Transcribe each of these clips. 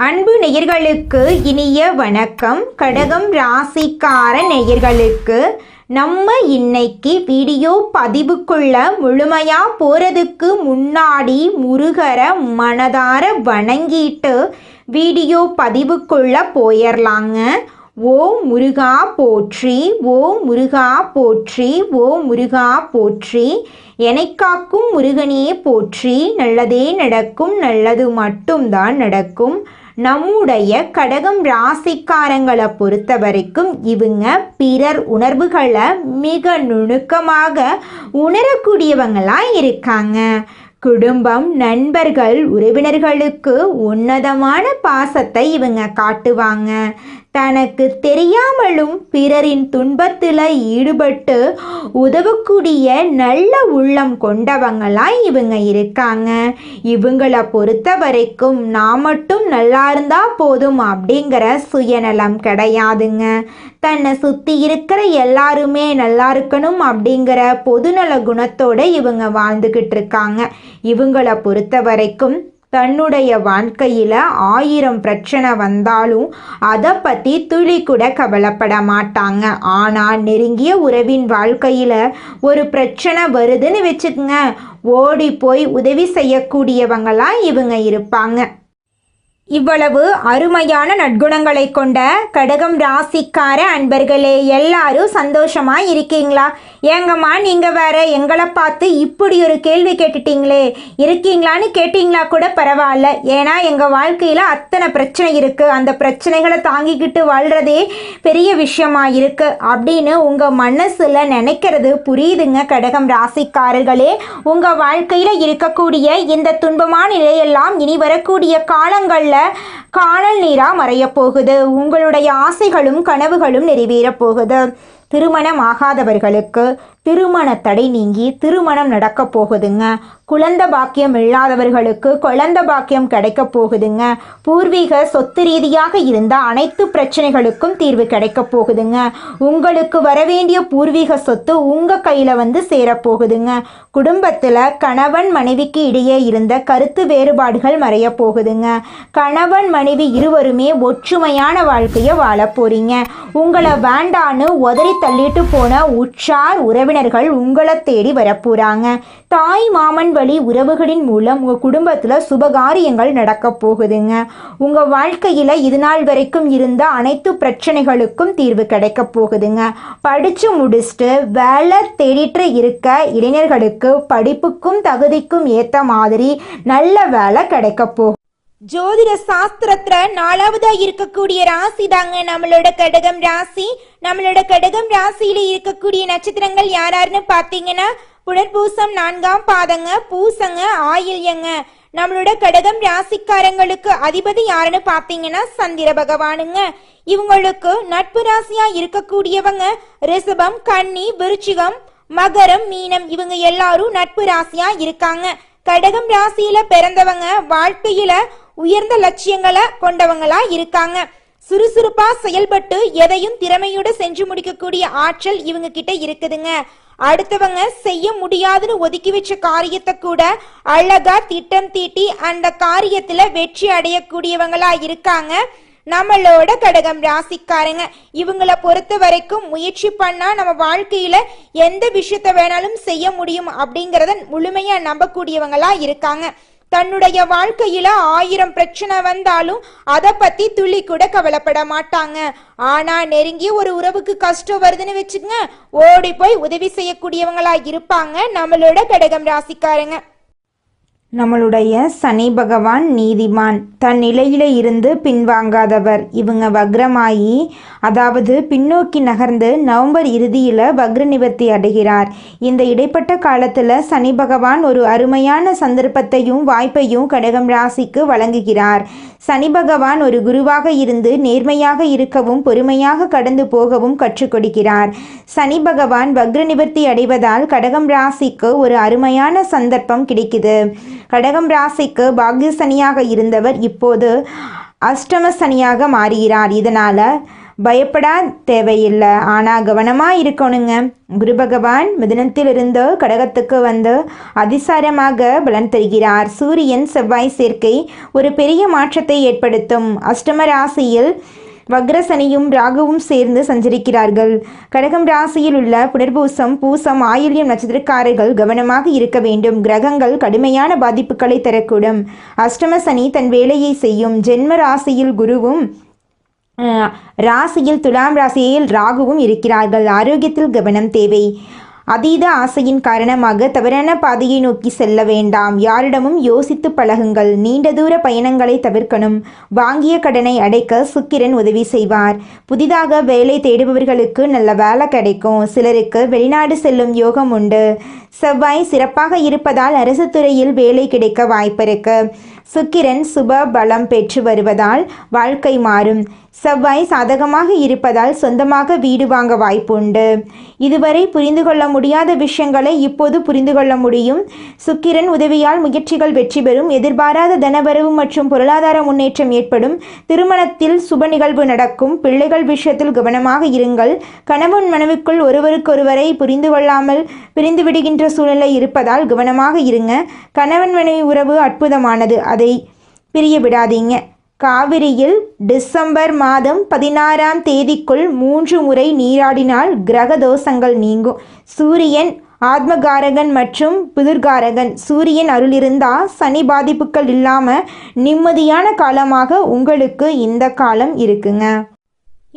அன்பு நேயர்களுக்கு இனிய வணக்கம். கடகம் ராசிக்கார நேயர்களுக்கு நம்ம இன்னைக்கு வீடியோ பதிவுக்குள்ள முழுமையா போறதுக்கு முன்னாடி முருகரை மனதார வணங்கிட்டு வீடியோ பதிவுக்குள்ள போயிடலாங்க. ஓ முருகா போற்றி, ஓ முருகா போற்றி, ஓ முருகா போற்றி. எனைக்காக்கும் முருகனே போற்றி. நல்லதே நடக்கும், நல்லது மட்டும்தான் நடக்கும். நம்முடைய கடகம் ராசிக்காரங்களை பொறுத்த வரைக்கும் இவங்க பிறர் உணர்வுகளை மிக நுணுக்கமாக உணரக்கூடியவங்களாக இருக்காங்க. குடும்பம், நண்பர்கள், உறவினர்களுக்கு உன்னதமான பாசத்தை இவங்க காட்டுவாங்க. தனக்கு தெரியாமலும் பிறரின் துன்பத்தில் ஈடுபட்டு உதவக்கூடிய நல்ல உள்ளம் கொண்டவங்களாய் இவங்க இருக்காங்க. இவங்களை பொறுத்த வரைக்கும் நான் மட்டும் நல்லா இருந்தா போதும் அப்படிங்கிற சுயநலம் கிடையாதுங்க. தன்னை சுற்றி இருக்கிற எல்லாருமே நல்லா இருக்கணும் அப்படிங்கிற பொதுநல குணத்தோடு இவங்க வாழ்ந்துக்கிட்டு இருக்காங்க. இவங்களை பொறுத்த வரைக்கும் தன்னுடைய வாழ்க்கையில் 1000 பிரச்சனை வந்தாலும் அதை பற்றி துளி கூட கவலைப்பட மாட்டாங்க. ஆனால் நெருங்கிய உறவின் வாழ்க்கையில் ஒரு பிரச்சனை வருதுன்னு வச்சுக்கோங்க, ஓடி போய் உதவி செய்யக்கூடியவங்களாக இவங்க இருப்பாங்க. இவ்வளவு அருமையான நற்குணங்களை கொண்ட கடகம் ராசிக்கார அன்பர்களே, எல்லாரும் சந்தோஷமா இருக்கீங்களா? ஏங்கம்மா நீங்கள் வேற எங்களை பார்த்து இப்படி ஒரு கேள்வி கேட்டுட்டீங்களே, இருக்கீங்களான்னு கேட்டிங்களா கூட பரவாயில்ல. ஏன்னா எங்கள் வாழ்க்கையில் அத்தனை பிரச்சனை இருக்குது, அந்த பிரச்சனைகளை தாங்கிக்கிட்டு வாழ்கிறதே பெரிய விஷயமா இருக்குது அப்படின்னு உங்கள் மனசில் நினைக்கிறது புரியுதுங்க. கடகம் ராசிக்காரர்களே, உங்கள் வாழ்க்கையில் இருக்கக்கூடிய இந்த துன்பமான நிலையெல்லாம் இனி வரக்கூடிய காலங்களில் காணல் நீரா மறைய போகுது. உங்களுடைய ஆசைகளும் கனவுகளும் நிறைவேறப் போகுது. திருமணம் ஆகாதவர்களுக்கு திருமண தடை நீங்கி திருமணம் நடக்க போகுதுங்க. குழந்தை பாக்கியம் இல்லாதவர்களுக்கு குழந்தை பாக்கியம் கிடைக்க போகுதுங்க. பூர்வீக சொத்து ரீதியாக இருந்த அனைத்து பிரச்சனைகளுக்கும் தீர்வு கிடைக்க போகுதுங்க. உங்களுக்கு வரவேண்டிய பூர்வீக சொத்து உங்கள் கையில் வந்து சேரப்போகுதுங்க. குடும்பத்தில் கணவன் மனைவிக்கு இடையே இருந்த கருத்து வேறுபாடுகள் மறைய போகுதுங்க. கணவன் மனைவி இருவருமே ஒற்றுமையான வாழ்க்கையை வாழ போறீங்க. உங்களை வேண்டான்னு உதறி தள்ளிட்டு போன உற்றார் உறவினர்கள் உங்களை தேடி வரப்போறாங்க. தாய் மாமன் வழி உறவுகளின் மூலம் உங்கள் குடும்பத்தில் சுபகாரியங்கள் நடக்க போகுதுங்க. உங்கள் வாழ்க்கையில் இது நாள் வரைக்கும் இருந்த அனைத்து பிரச்சனைகளுக்கும் தீர்வு கிடைக்க போகுதுங்க. படித்து முடிச்சுட்டு வேலை தேடிட்டு இருக்க இளைஞர்களுக்கு படிப்புக்கும் தகுதிக்கும் ஏற்ற மாதிரி நல்ல வேலை கிடைக்க போகுது. ஜோதிட சாஸ்திரத்துல 4வதா இருக்கக்கூடிய ராசி தாங்க நம்மளோட கடகம் ராசி. நம்மளோட கடகம் ராசியில இருக்கக்கூடிய நட்சத்திரங்கள் யாராருன்னு பாத்தீங்கன்னா புனர்பூசம் 4ஆம் பாதங்க, பூசங்க, ஆயில்யங்க. நம்மளோட கடகம் ராசிக்காரங்களுக்கு அதிபதி யாருன்னு பாத்தீங்கன்னா சந்திர பகவானுங்க. இவங்களுக்கு நட்பு ராசியா இருக்கக்கூடியவங்க ரிஷபம், கன்னி, விருச்சிகம், மகரம், மீனம். இவங்க எல்லாரும் நட்பு ராசியா இருக்காங்க. கடகம் ராசியில பிறந்தவங்க வாழ்க்கையில உயர்ந்த லட்சியங்களை கொண்டவங்களா இருக்காங்க. சுறுசுறுப்பா செயல்பட்டு எதையும் திறமையோட செஞ்சு முடிக்கக்கூடிய ஆற்றல் இவங்க கிட்ட இருக்குதுங்க. அடுத்தவங்க செய்ய முடியாதுன்னு ஒதுக்கி வச்ச காரியத்தை கூட அழகா திட்டம் தீட்டி அந்த காரியத்துல வெற்றி அடையக்கூடியவங்களா இருக்காங்க நம்மளோட கடகம் ராசிக்காரங்க. இவங்களை பொறுத்த வரைக்கும் முயற்சி பண்ணா நம்ம வாழ்க்கையில எந்த விஷயத்த வேணாலும் செய்ய முடியும் அப்படிங்கிறத முழுமையா நம்பக்கூடியவங்களா இருக்காங்க. தன்னுடைய வாழ்க்கையில 1000 பிரச்சனை வந்தாலும் அதை பத்தி துளி கூட கவலைப்பட மாட்டாங்க. ஆனா நெருங்கிய ஒரு உறவுக்கு கஷ்டம் வருதுன்னு வச்சுக்கங்க, ஓடி போய் உதவி செய்யக்கூடியவங்களா இருப்பாங்க நம்மளோட கடகம் ராசிக்காரங்க. நம்மளுடைய சனி பகவான் நீதிமான், தன் நிலையில இருந்து பின்வாங்காதவர். இவங்க வக்ரமாயி, அதாவது பின்னோக்கி நகர்ந்து நவம்பர் இறுதியில் வக்ர நிவர்த்தி அடைகிறார். இந்த இடைப்பட்ட காலத்தில் சனி பகவான் ஒரு அருமையான சந்தர்ப்பத்தையும் வாய்ப்பையும் கடகம் ராசிக்கு வழங்குகிறார். சனி பகவான் ஒரு குருவாக இருந்து நேர்மையாக இருக்கவும் பொறுமையாக கடந்து போகவும் கற்றுக் கொடுக்கிறார். சனி பகவான் வக்ர நிவர்த்தி அடைவதால் கடகம் ராசிக்கு ஒரு அருமையான சந்தர்ப்பம் கிடைக்குது. கடகம் ராசிக்கு பாக்ய சனியாக இருந்தவர் இப்போது அஷ்டம சனியாக மாறுகிறார். இதனால் பயப்படா தேவையில்லை, ஆனால் கவனமாக இருக்கணுங்க. குரு பகவான் மிதுனத்திலிருந்து கடகத்துக்கு வந்து அதிசாரமாக பலன் தருகிறார். சூரியன் செவ்வாய் சேர்க்கை ஒரு பெரிய மாற்றத்தை ஏற்படுத்தும். அஷ்டம ராசியில் வக்ரசனியும் ராகுவும் சேர்ந்து சஞ்சரிக்கிறார்கள். கடகம் ராசியில் உள்ள புனர்பூசம், பூசம், ஆயில்யம் நட்சத்திரக்காரர்கள் கவனமாக இருக்க வேண்டும். கிரகங்கள் கடுமையான பாதிப்புகளை தரக்கூடும். அஷ்டம சனி தன் வேலையை செய்யும். ஜென்ம ராசியில் குருவும் ராசியில் துலாம் ராசியில் ராகுவும் இருக்கிறார்கள். ஆரோக்கியத்தில் கவனம் தேவை. அதீத ஆசையின் காரணமாக தவறான பாதையை நோக்கி செல்ல வேண்டாம். யாரிடமும் யோசித்து பழகுங்கள். நீண்ட தூர பயணங்களை தவிர்க்கணும். வாங்கிய கடனை அடைக்க சுக்கிரன் உதவி செய்வார். புதிதாக வேலை தேடுபவர்களுக்கு நல்ல வேலை கிடைக்கும். சிலருக்கு வெளிநாடு செல்லும் யோகம் உண்டு. செவ்வாய் சிறப்பாக இருப்பதால் அரசு துறையில் வேலை கிடைக்க வாய்ப்பிருக்கு. சுக்கிரன் சுப பலம் பெற்று வருவதால் வாழ்க்கை மாறும். செவ்வாய் சாதகமாக இருப்பதால் சொந்தமாக வீடு வாங்க வாய்ப்புண்டு. இதுவரை புரிந்து கொள்ள முடியாத விஷயங்களை இப்போது புரிந்து கொள்ள முடியும். சுக்கிரன் உதவியால் முயற்சிகள் வெற்றி பெறும். எதிர்பாராத தனவரவு மற்றும் பொருளாதார முன்னேற்றம் ஏற்படும். திருமணத்தில் சுப நிகழ்வு நடக்கும். பிள்ளைகள் விஷயத்தில் கவனமாக இருங்கள். கணவன் மனைவிக்குள் ஒருவருக்கொருவரை புரிந்து கொள்ளாமல் பிரிந்து விடுகின்ற சூழ்நிலை இருப்பதால் கவனமாக இருங்க. கணவன் மனைவி உறவு அற்புதமானது, அதை பிரிய விடாதீங்க. காவிரியில் டிசம்பர் மாதம் 16ஆம் தேதிக்குள் 3 முறை நீராடினால் கிரக தோஷங்கள் நீங்கும். சூரியன் ஆத்மகாரகன் மற்றும் புதிர்காரகன். சூரியன் அருள் இருந்தால் சனி பாதிப்புகள் இல்லாமல் நிம்மதியான காலமாக உங்களுக்கு இந்த காலம் இருக்குங்க.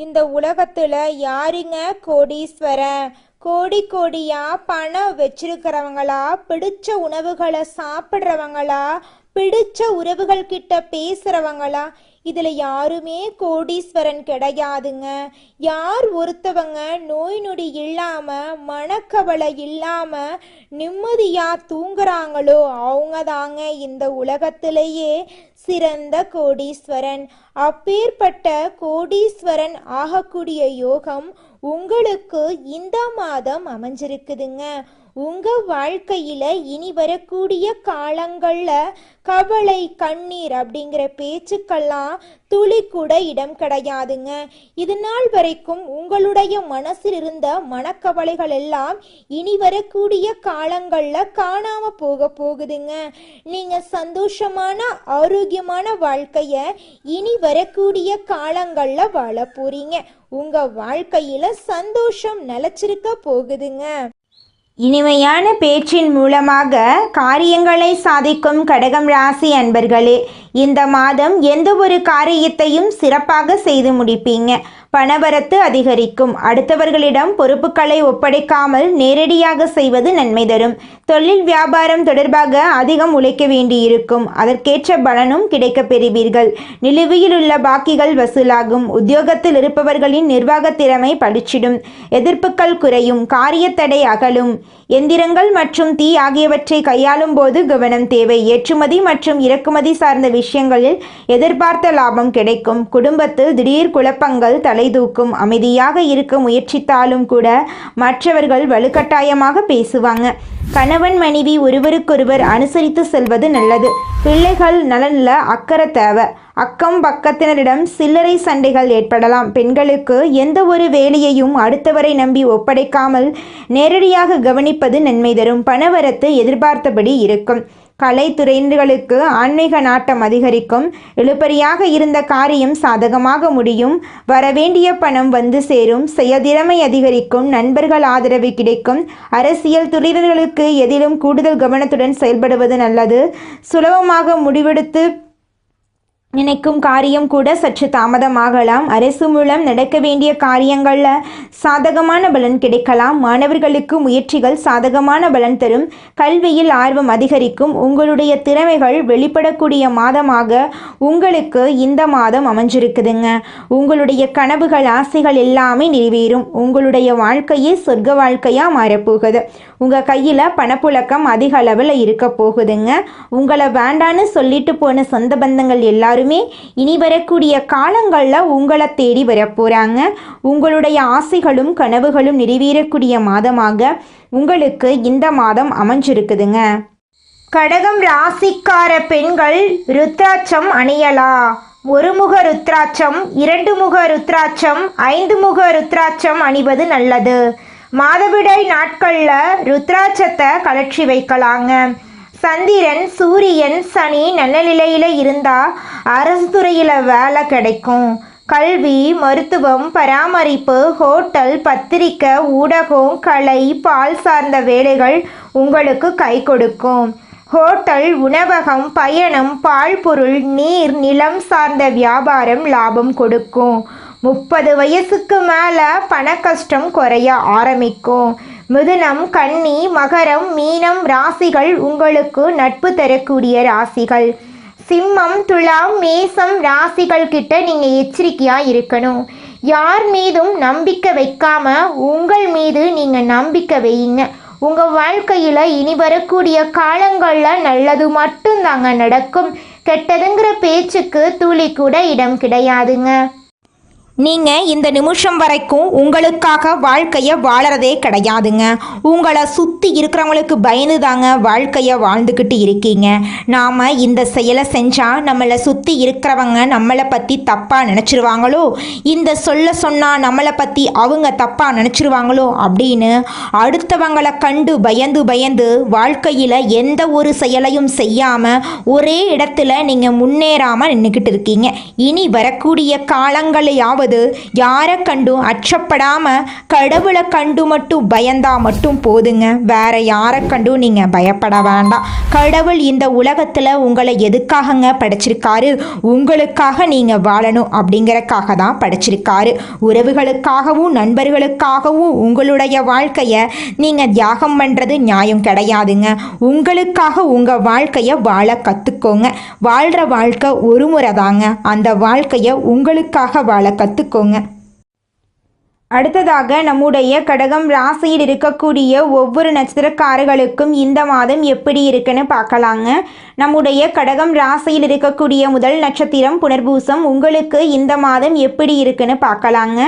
இந்த உலகத்துல யாருங்க கோடீஸ்வரன்? கோடி கோடியா பணம் வச்சிருக்கிறவங்களா, பிடிச்ச உணவுகளை சாப்பிட்றவங்களா, பிடிச்ச உறவுகள் கிட்ட பேசுறவங்களா? இதுல யாருமே கோடீஸ்வரன் கிடையாதுங்க. யார் ஒருத்தவங்க நோய் நொடி இல்லாம மனக்கவலை இல்லாம நிம்மதியா தூங்குறாங்களோ அவங்க தாங்க இந்த உலகத்திலேயே சிறந்த கோடீஸ்வரன். அப்பேற்பட்ட கோடீஸ்வரன் ஆகக்கூடிய யோகம் உங்களுக்கு இந்த மாதம் அமைஞ்சிருக்குதுங்க. உங்க வாழ்க்கையில இனி வரக்கூடிய காலங்கள்ல கவலை, கண்ணீர் அப்படிங்கிற பேச்சுக்கெல்லாம் துளி கூட இடம் கிடையாதுங்க. இது நாள் வரைக்கும் உங்களுடைய மனசில் இருந்த மனக்கவலைகள் எல்லாம் இனி வரக்கூடிய காலங்கள்ல காணாம போகுதுங்க. நீங்க சந்தோஷமான ஆரோக்கியமான வாழ்க்கைய இனி வரக்கூடிய காலங்கள்ல வாழ போறீங்க. உங்க வாழ்க்கையில சந்தோஷம் நிலைச்சிருக்க போகுதுங்க. இனிமையான பேச்சின் மூலமாக காரியங்களை சாதிக்கும் கடகம் ராசி அன்பர்களே, இந்த மாதம் எந்த ஒரு காரியத்தையும் சிறப்பாக செய்து முடிப்பீங்க. பணவரத்து அதிகரிக்கும். அடுத்தவர்களிடம் பொறுப்புகளை ஒப்படைக்காமல் நேரடியாக செய்வது நன்மை தரும். தொழில் வியாபாரம் தொடர்பாக அதிகம் உழைக்க வேண்டியிருக்கும். அதற்கேற்ற பலனும் கிடைக்க பெறுவீர்கள். நிலுவையில் உள்ள பாக்கிகள் வசூலாகும். உத்தியோகத்தில் இருப்பவர்களின் நிர்வாக திறமை பளிச்சிடும். எதிர்ப்புகள் குறையும். காரியத்தடை அகலும். எந்திரங்கள் மற்றும் தீ ஆகியவற்றை கையாளும் போது கவனம் தேவை. ஏற்றுமதி மற்றும் இறக்குமதி சார்ந்த விஷயங்களில் எதிர்பார்த்த லாபம் கிடைக்கும். குடும்பத்தில் திடீர் குழப்பங்கள் தலைதூக்கும். அமைதியாக இருக்க முயற்சித்தாலும் கூட மற்றவர்கள் வலுக்கட்டாயமாக பேசுவாங்க. கணவன் மனைவி ஒருவருக்கொருவர் அனுசரித்து செல்வது நல்லது. பிள்ளைகள் நலனில் அக்கறை தேவை. அக்கம் பக்கத்தினரிடம் சில்லறை சண்டைகள் ஏற்படலாம். பெண்களுக்கு எந்த ஒரு வேலையையும் அடுத்தவரை நம்பி ஒப்படைக்காமல் நேரடியாக கவனிப்பது நன்மை தரும். பணவரத்து எதிர்பார்த்தபடி இருக்கும். கலைத்துறையினர்களுக்கு ஆன்மீக நாட்டம் அதிகரிக்கும். இழுபறியாக இருந்த காரியம் சாதகமாக முடியும். வரவேண்டிய பணம் வந்து சேரும். செயல்திறமை அதிகரிக்கும். நண்பர்கள் ஆதரவு கிடைக்கும். அரசியல் துறையினர்களுக்கு எதிலும் கூடுதல் கவனத்துடன் செயல்படுவது நல்லது. சுலபமாக முடிவெடுத்து நினைக்கும் காரியம் கூட சற்று தாமதமாகலாம். அரசு மூலம் நடக்க வேண்டிய காரியங்களில் சாதகமான பலன் கிடைக்கலாம். மாணவர்களுக்கு முயற்சிகள் சாதகமான பலன் தரும். கல்வியில் ஆர்வம் அதிகரிக்கும். உங்களுடைய திறமைகள் வெளிப்படக்கூடிய மாதமாக உங்களுக்கு இந்த மாதம் அமைஞ்சிருக்குதுங்க. உங்களுடைய கனவுகள், ஆசைகள் எல்லாமே நிறைவேறும். உங்களுடைய வாழ்க்கையே சொர்க்க வாழ்க்கையாக மாறப்போகுது. உங்கள் கையில் பணப்புழக்கம் அதிக அளவில் இருக்க போகுதுங்க. உங்களை வேண்டான்னு சொல்லிட்டு போன சொந்த பந்தங்கள் எல்லாரும் இனி வரக்கூடிய காலங்களில் உங்களை தேடி வரப்போறாங்க. உங்களுடைய ஆசைகளும் கனவுகளும் நிறைவேறக்கூடிய மாதமாக உங்களுக்கு இந்த மாதம் அமைஞ்சிருக்குதுங்க. கடகம் ராசிக்கார பெண்கள் ருத்ராட்சம் அணியலா? ஒரு முக ருத்ராட்சம், 2 முக ருத்ராட்சம், 5 முக ருத்ராட்சம் அணிவது நல்லது. மாதவிடாய் நாட்களில் ருத்ராட்சத்தை கலற்றி வைக்கலாங்க. சந்திரன், சூரியன், சனி நல்ல நிலையில் இருந்தால் அரசு துறையில் வேலை கிடைக்கும். கல்வி, மருத்துவம், பராமரிப்பு, ஹோட்டல், பத்திரிக்கை, ஊடகம், கலை, பால் சார்ந்த வேலைகள் உங்களுக்கு கை கொடுக்கும். ஹோட்டல், உணவகம், பயணம், பால் பொருள், நீர், நிலம் சார்ந்த வியாபாரம் லாபம் கொடுக்கும். 30 வயசுக்கு மேலே பண கஷ்டம் குறைய ஆரம்பிக்கும். மிதுனம், கன்னி, மகரம், மீனம் ராசிகள் உங்களுக்கு நட்பு தரக்கூடிய ராசிகள். சிம்மம், துலாம், மேசம் ராசிகள் கிட்ட நீங்கள் எச்சரிக்கையாக இருக்கணும். யார் மீதும் நம்பிக்கை வைக்காம உங்கள் மீது நீங்கள் நம்பிக்கை வையுங்க. உங்கள் வாழ்க்கையில் இனி வரக்கூடிய காலங்களில் நல்லது மட்டும்தாங்க நடக்கும். கெட்டதுங்கிற பேச்சுக்கு துளி கூட இடம் கிடையாதுங்க. நீங்கள் இந்த நிமிஷம் வரைக்கும் உங்களுக்காக வாழ்க்கையை வாழறதே கிடையாதுங்க. உங்களை சுற்றி இருக்கிறவங்களுக்கு பயந்து தாங்க வாழ்க்கையை வாழ்ந்துக்கிட்டு இருக்கீங்க. நாம் இந்த செயலை செஞ்சால் நம்மளை சுற்றி இருக்கிறவங்க நம்மளை பற்றி தப்பாக நினச்சிருவாங்களோ, இந்த சொன்னால் நம்மளை பற்றி அவங்க தப்பாக நினச்சிருவாங்களோ அப்படின்னு அடுத்தவங்களை கண்டு பயந்து வாழ்க்கையில் எந்த ஒரு செயலையும் செய்யாமல் ஒரே இடத்துல நீங்கள் முன்னேறாமல் நின்றுக்கிட்டு இருக்கீங்க. இனி வரக்கூடிய காலங்களையாவது யாரை கண்டும் அச்சப்படாம கடவுளை கண்டு மட்டும் பயந்தா மட்டும் போதுங்க. வேற யாரை கண்டும் நீங்க பயப்பட வேண்டாம். கடவுள் இந்த உலகத்துல உங்களை எதுக்காகங்க படைச்சிருக்காரு? உங்களுக்காக நீங்க வாழணும் அப்படிங்கறக்காக தான் படைச்சிருக்காரு. உறவுகளுக்காகவும் நண்பர்களுக்காகவும் உங்களுடைய வாழ்க்கைய நீங்க தியாகம் பண்றது நியாயம் கிடையாதுங்க. உங்களுக்காக உங்க வாழ்க்கைய வாழ கத்துக்கோங்க. வாழ்ற வாழ்க்கை ஒரு முறை தாங்க. அந்த வாழ்க்கைய உங்களுக்காக வாழ கத்துக்கோங்க. அடுத்ததாக நம்முடைய கடகம் ராசியில் இருக்கக்கூடிய ஒவ்வொரு நட்சத்திரக்காரர்களுக்கும் இந்த மாதம் எப்படி இருக்குன்னு பார்க்கலாங்க. நம்முடைய கடகம் ராசியில் இருக்கக்கூடிய முதல் நட்சத்திரம் புனர்பூசம். உங்களுக்கு இந்த மாதம் எப்படி இருக்குன்னு பார்க்கலாங்க.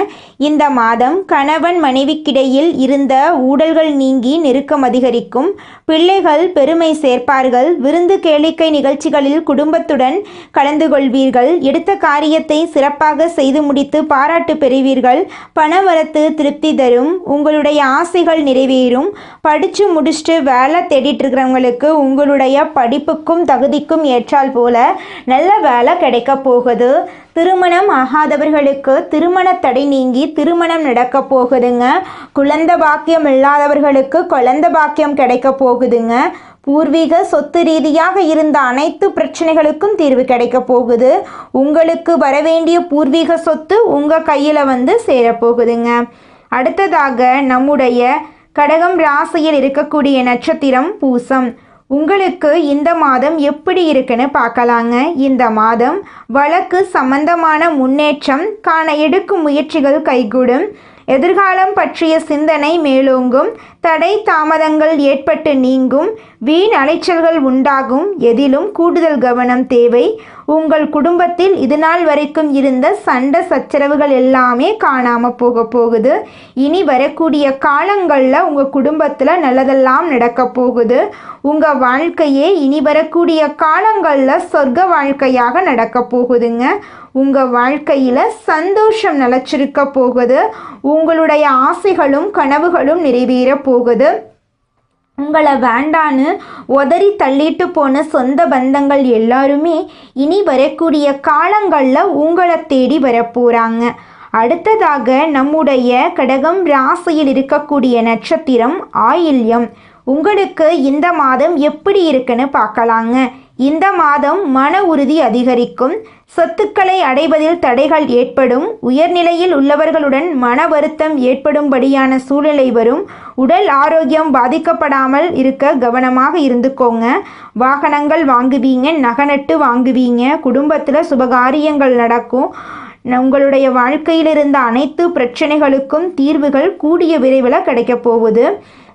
இந்த மாதம் கணவன் மனைவிக்கிடையில் இருந்த ஊடல்கள் நீங்கி நெருக்கம் அதிகரிக்கும். பிள்ளைகள் பெருமை சேர்ப்பார்கள். விருந்து கேளிக்கை நிகழ்ச்சிகளில் குடும்பத்துடன் கலந்து கொள்வீர்கள். எடுத்த காரியத்தை சிறப்பாக செய்து முடித்து பாராட்டு பெறுவீர்கள். பணவரத்து திருப்தி தரும். உங்களுடைய ஆசைகள் நிறைவேறும். படித்து முடிச்சுட்டு வேலை தேடிட்டு இருக்கிறவங்களுக்கு உங்களுடைய படிப்புக்கும் தகுதிக்கும் ஏற்றால் போல நல்ல வேலை கிடைக்க போகுது. திருமணம் ஆகாதவர்களுக்கு திருமண தடை நீங்கி திருமணம் நடக்க போகுதுங்க. குழந்தை பாக்கியம் இல்லாதவர்களுக்கு குழந்தை பாக்கியம் கிடைக்க போகுதுங்க. பூர்வீக சொத்து ரீதியாக இருந்த அனைத்து பிரச்சனைகளுக்கும் தீர்வு கிடைக்க போகுது. உங்களுக்கு வரவேண்டிய பூர்வீக சொத்து உங்கள் கையில் சேரப்போகுதுங்க. அடுத்ததாக நம்முடைய கடகம் ராசியில் இருக்கக்கூடிய நட்சத்திரம் பூசம். உங்களுக்கு இந்த மாதம் எப்படி இருக்குன்னு பார்க்கலாங்க. இந்த மாதம் வழக்கு சம்பந்தமான முன்னேற்றம் காண எடுக்கும் முயற்சிகள் கைகூடும். எதிர்காலம் பற்றிய சிந்தனை மேலோங்கும். தடை தாமதங்கள் ஏற்பட்டு நீங்கும். வீண் அலைச்சல்கள் உண்டாகும். எதிலும் கூடுதல் கவனம் தேவை. உங்கள் குடும்பத்தில் இதுநாள் வரைக்கும் இருந்த சண்டை சச்சரவுகள் எல்லாமே காணாமல் போகுது. இனி வரக்கூடிய காலங்களில் உங்கள் குடும்பத்தில் நல்லதெல்லாம் நடக்க போகுது. உங்கள் வாழ்க்கையே இனி வரக்கூடிய காலங்களில் சொர்க்க வாழ்க்கையாக நடக்க போகுதுங்க. உங்கள் வாழ்க்கையில் சந்தோஷம் நிலச்சிருக்க போகுது. உங்களுடைய ஆசைகளும் கனவுகளும் நிறைவேற போகுது. உங்களை வேண்டான்னு உதறி தள்ளிட்டு போன சொந்த பந்தங்கள் எல்லாருமே இனி வரக்கூடிய காலங்களில் உங்களை தேடி வரப்போகிறாங்க. அடுத்ததாக நம்முடைய கடகம் ராசியில் இருக்கக்கூடிய நட்சத்திரம் ஆயில்யம். உங்களுக்கு இந்த மாதம் எப்படி இருக்குன்னு பார்க்கலாங்க. இந்த மாதம் மன உறுதி அதிகரிக்கும். சொத்துக்களை அடைவதில் தடைகள் ஏற்படும். உயர்நிலையில் உள்ளவர்களுடன் மன வருத்தம் ஏற்படும்படியான சூழ்நிலை வரும். உடல் ஆரோக்கியம் பாதிக்கப்படாமல் இருக்க கவனமாக இருந்துக்கோங்க. வாகனங்கள் வாங்குவீங்க, நகநட்டு வாங்குவீங்க. குடும்பத்தில் சுபகாரியங்கள் நடக்கும். உங்களுடைய வாழ்க்கையில் இருந்த அனைத்து பிரச்சனைகளுக்கும் தீர்வுகள் கூடிய விரைவில் கிடைக்க போகுது.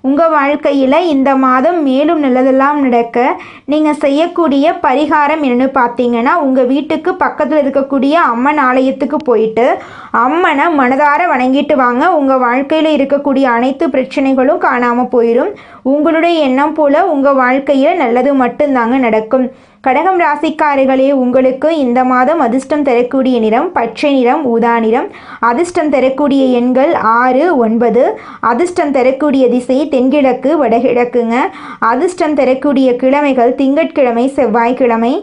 உங்கள் வாழ்க்கையில் இந்த மாதம் மேலும் நல்லதெல்லாம் நடக்க நீங்கள் செய்யக்கூடிய பரிகாரம் என்னென்னு பார்த்தீங்கன்னா, உங்கள் வீட்டுக்கு பக்கத்தில் இருக்கக்கூடிய அம்மன் ஆலயத்துக்கு போயிட்டு அம்மனை மனதார வணங்கிட்டு வாங்க. உங்கள் வாழ்க்கையில் இருக்கக்கூடிய அனைத்து பிரச்சனைகளும் காணாமல் போயிடும். உங்களுடைய எண்ணம் போல் உங்கள் வாழ்க்கையில் நல்லது மட்டும்தாங்க நடக்கும். கடகம் ராசிக்காரர்களே, உங்களுக்கு இந்த மாதம் அதிர்ஷ்டம் தரக்கூடிய நிறம் பச்சை நிறம், ஊதா நிறம். அதிர்ஷ்டம் தரக்கூடிய எண்கள் 6, 9. அதிர்ஷ்டம் தரக்கூடிய திசை தென்கிழக்கு, வடகிழக்குங்க. அதிர்ஷ்டம் தரக்கூடிய கிழமைகள் திங்கட்கிழமை, செவ்வாய்க்கிழமை.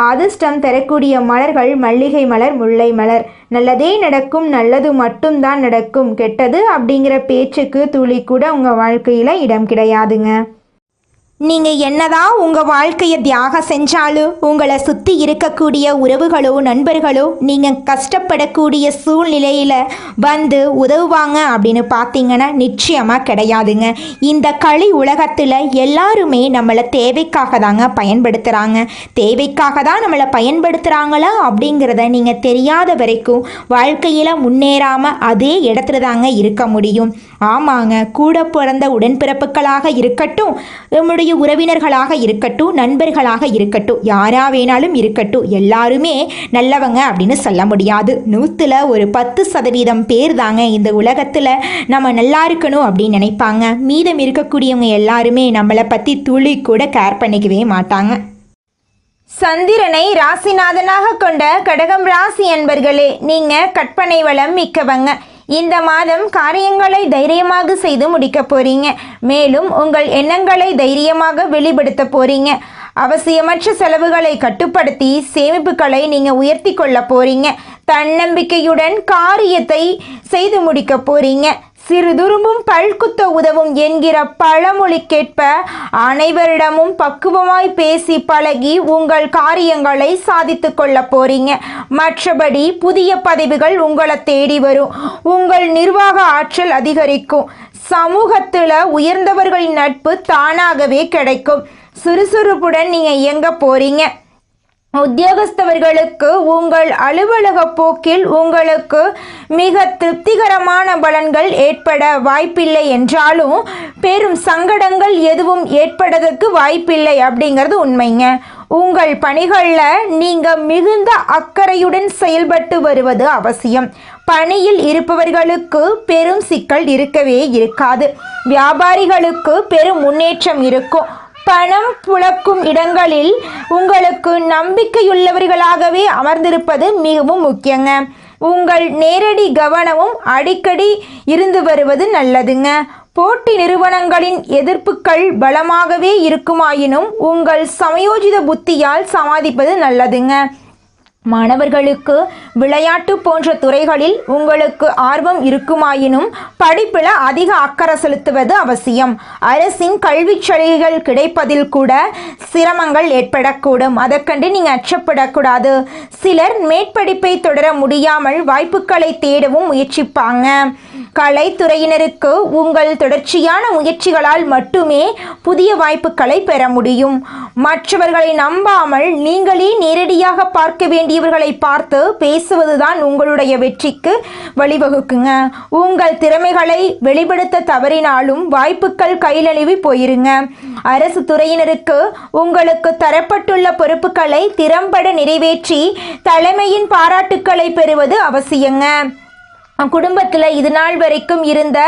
அதிர்ஷ்டம் தரக்கூடிய மலர்கள் மல்லிகை மலர், முல்லை மலர். நல்லதே நடக்கும், நல்லது மட்டும்தான் நடக்கும். கெட்டது அப்படிங்கிற பேச்சுக்கு துளி கூட உங்கள் வாழ்க்கையில் இடம் கிடையாதுங்க. நீங்கள் என்னதான் உங்கள் வாழ்க்கையை தியாகம் செஞ்சாலும் உங்களை சுற்றி இருக்கக்கூடிய உறவுகளோ நண்பர்களோ நீங்கள் கஷ்டப்படக்கூடிய சூழ்நிலையில் வந்து உதவுவாங்க அப்படின்னு பார்த்தீங்கன்னா நிச்சயமாக கிடையாதுங்க. இந்த களி உலகத்தில் எல்லாருமே நம்மளை தேவைக்காக தாங்க பயன்படுத்துகிறாங்க. தேவைக்காக தான் நம்மளை பயன்படுத்துகிறாங்களா அப்படிங்கிறத நீங்கள் தெரியாத வரைக்கும் வாழ்க்கையில் முன்னேறாமல் அதே இடத்துல தாங்க இருக்க முடியும். ஆமாங்க, கூட பிறந்த உடன்பிறப்புகளாக இருக்கட்டும், நம்முடைய உறவினர்களாக இருக்கட்டும், நண்பர்களாக இருக்கட்டும், யாரா வேணாலும் இருக்கட்டும், எல்லாருமே நல்லவங்க அப்படின்னு சொல்ல முடியாது. 100ல் ஒரு 10% பேர் தாங்க இந்த உலகத்தில் நம்ம நல்லா இருக்கணும் அப்படின்னு நினைப்பாங்க. மீதம் இருக்கக்கூடியவங்க எல்லாருமே நம்மளை பற்றி துளி கூட கேர் பண்ணிக்கவே மாட்டாங்க. சந்திரனை ராசிநாதனாக கொண்ட கடகம் ராசி என்பர்களே, நீங்கள் கற்பனை வளம் மிக்கவங்க. இந்த மாதம் காரியங்களை தைரியமாக செய்து முடிக்க போறீங்க. மேலும் உங்கள் எண்ணங்களை தைரியமாக வெளிப்படுத்த போறீங்க. அவசியமற்ற செலவுகளை கட்டுப்படுத்தி சேமிப்புகளை நீங்கள் உயர்த்தி கொள்ள போறீங்க. தன்னம்பிக்கையுடன் காரியத்தை செய்து முடிக்க போறீங்க. சிறுதுரும்பும் பல்குத்த உதவும் என்கிற பழமொழிக்கேற்ப அனைவரிடமும் பக்குவமாய் பேசி பழகி உங்கள் காரியங்களை சாதித்து கொள்ள போறீங்க. மற்றபடி புதிய பதவிகள் உங்களை தேடி வரும். உங்கள் நிர்வாக ஆற்றல் அதிகரிக்கும். சமூகத்தில் உயர்ந்தவர்களின் நட்பு தானாகவே கிடைக்கும். சுறுசுறுப்புடன் நீங்கள் இயங்க போறீங்க. உத்தியோகஸ்தவர்களுக்கு உங்கள் அலுவலக போக்கில் உங்களுக்கு மிக திருப்திகரமான பலன்கள் ஏற்பட வாய்ப்பில்லை என்றாலும் பெரும் சங்கடங்கள் எதுவும் ஏற்படுவதற்கு வாய்ப்பில்லை அப்படிங்கிறது உண்மைங்க. உங்கள் பணிகளில் நீங்கள் மிகுந்த அக்கறையுடன் செயல்பட்டு வருவது அவசியம். பணியில் இருப்பவர்களுக்கு பெரும் சிக்கல் இருக்கவே இருக்காது. வியாபாரிகளுக்கு பெரும் முன்னேற்றம் இருக்கும். பணம் புழக்கும் இடங்களில் உங்களுக்கு நம்பிக்கையுள்ளவர்களாகவே அமர்ந்திருப்பது மிகவும் முக்கியங்க. உங்கள் நேரடி கவனமும் அடிக்கடி இருந்து வருவது நல்லதுங்க. போட்டி நிறுவனங்களின் எதிர்ப்புகள் பலமாகவே இருக்குமாயினும் உங்கள் சமயோஜித புத்தியால் சமாளிப்பது நல்லதுங்க. மாணவர்களுக்கு விளையாட்டு போன்ற துறைகளில் உங்களுக்கு ஆர்வம் இருக்குமாயினும் படிப்பில் அதிக அக்கறை செலுத்துவது அவசியம். அரசின் கல்விச் சலுகைகள் கிடைப்பதில் கூட சிரமங்கள் ஏற்படக்கூடும். அதற்கண்டு நீங்கள் அச்சப்படக்கூடாது. சிலர் மேற்படிப்பை தொடர முடியாமல் வாய்ப்புகளை தேடவும் முயற்சிப்பாங்க. கலைத்துறையினருக்கு உங்கள் தொடர்ச்சியான முயற்சிகளால் மட்டுமே புதிய வாய்ப்புகளை பெற முடியும். மற்றவர்களை நம்பாமல் நீங்களே நேரடியாக பார்க்க வேண்டியவர்களை பார்த்து பேசுவதுதான் உங்களுடைய வெற்றிக்கு வழிவகுக்குங்க. உங்கள் திறமைகளை வெளிப்படுத்த தவறினாலும் வாய்ப்புகள் கைநழுவி போயிருங்க. அரசு துறையினருக்கு உங்களுக்கு தரப்பட்டுள்ள பொறுப்புகளை திறம்பட நிறைவேற்றி தலைமையின் பாராட்டுக்களை பெறுவது அவசியங்க. குடும்பத்தில் இது நாள் வரைக்கும் இருந்த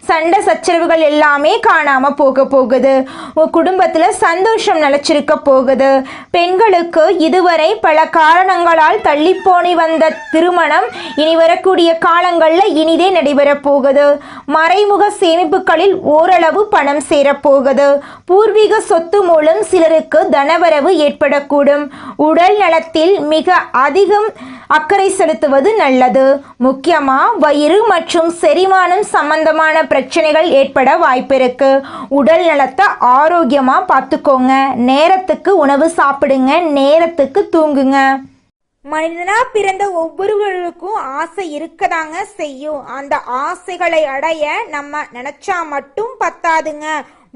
சண்டை சச்சரவுகள் எல்லாமே காணாமல் போகுது. குடும்பத்தில் சந்தோஷம் நிலச்சிருக்க போகுது. பெண்களுக்கு இதுவரை பல காரணங்களால் தள்ளிப்போனி வந்த திருமணம் இனி வரக்கூடிய காலங்களில் இனிதே நடைபெறப் போகுது. மறைமுக சேமிப்புகளில் ஓரளவு பணம் சேரப்போகுது. பூர்வீக சொத்து மூலம் சிலருக்கு தனவரவு ஏற்படக்கூடும். உடல் நலத்தில் மிக அதிகம் அக்கறை செலுத்துவது நல்லது. முக்கியமாக வயிறு மற்றும் செரிமானம் சம்பந்தமான பிரச்சனைகள் ஏற்பட வாய்ப்பிருக்கு. உடல் நலத்தை ஆரோக்கியமாக பார்த்துக்கோங்க. நேரத்துக்கு உணவு சாப்பிடுங்க, நேரத்துக்கு தூங்குங்க. மனிதனா பிறந்த ஒவ்வொருவருக்கும் ஆசை இருக்கதாங்க செய்யும். அந்த ஆசைகளை அடைய நம்ம நினைச்சா மட்டும் பத்தாதுங்க.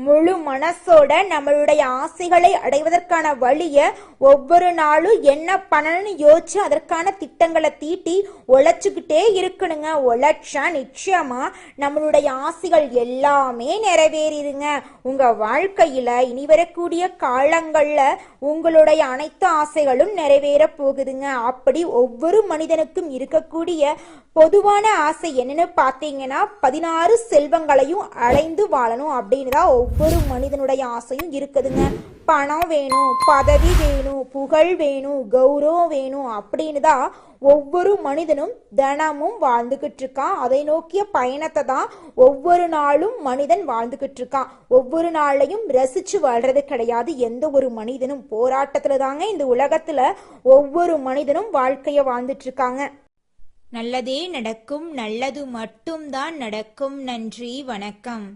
முழு மனசோட நம்மளுடைய ஆசைகளை அடைவதற்கான வழிய ஒவ்வொரு நாளும் என்ன பண்ணணும்னு யோசிச்சு அதற்கான திட்டங்களை தீட்டி உழைச்சுக்கிட்டே இருக்கணுங்க. உழைச்சா நிச்சயமா நம்மளுடைய ஆசைகள் எல்லாமே நிறைவேறிடுங்க. உங்க வாழ்க்கையில இனி வரக்கூடிய காலங்கள்ல உங்களுடைய அனைத்து ஆசைகளும் நிறைவேற போகுதுங்க. அப்படி ஒவ்வொரு மனிதனுக்கும் இருக்கக்கூடிய பொதுவான ஆசை என்னன்னு பார்த்தீங்கன்னா 16 செல்வங்களையும் அடைந்து வாழணும் அப்படின்னு தான் ஒவ்வொரு மனிதனுடைய ஆசையும் இருக்குதுங்க. பணம் வேணும், பதவி வேணும், புகழ் வேணும், கௌரவம் வேணும் அப்படின்னு தான் ஒவ்வொரு மனிதனும் தினமும் வாழ்ந்துகிட்டு இருக்கான். அதை நோக்கிய பயணத்தை தான் ஒவ்வொரு நாளும் மனிதன் வாழ்ந்துகிட்டு இருக்கான். ஒவ்வொரு நாளையும் ரசிச்சு வாழ்றது கிடையாது எந்த ஒரு மனிதனும். போராட்டத்துல தாங்க இந்த உலகத்துல ஒவ்வொரு மனிதனும் வாழ்க்கைய வாழ்ந்துட்டு இருக்காங்க. நல்லதே நடக்கும், நல்லது மட்டும்தான் நடக்கும். நன்றி, வணக்கம்.